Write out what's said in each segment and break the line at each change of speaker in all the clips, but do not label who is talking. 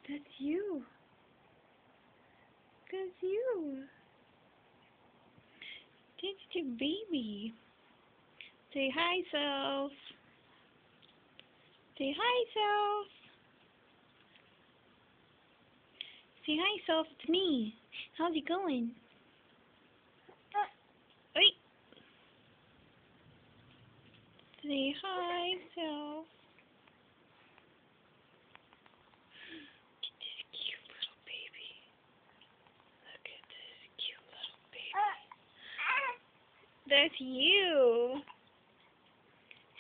That's you. That's you. That's your baby. Say hi, self. Say hi, self. Say hi, self. It's me. How's it going? Wait. Say hi, self. Look at this cute little baby. Look at this cute little baby. That's you.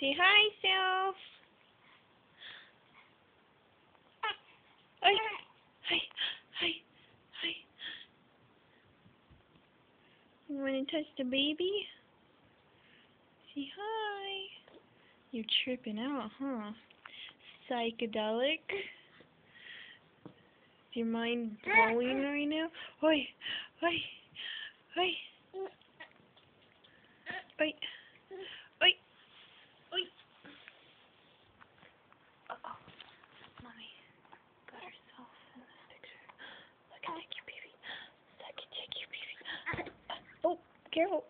Say hi, self. Hi. Hi. Hi. Hi. You want to touch the baby? Say hi. You're tripping out, huh? Psychedelic? Is your mind blowing right now? Oi! Oi! Oi! Oi! Oi! Oi! Uh-oh. Mommy got herself in this picture. Look at that cute baby. Look at that cute baby. Oh, careful.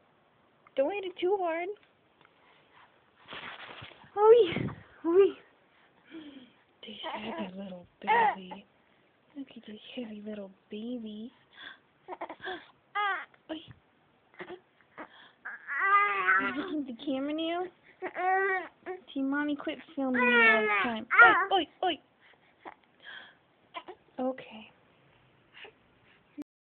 Don't hit it too hard. Oi! Oi! This heavy little baby. Look at this heavy little baby. Oi! You looking at the camera now? See, Mommy quit filming you all the time. Oi! Oi!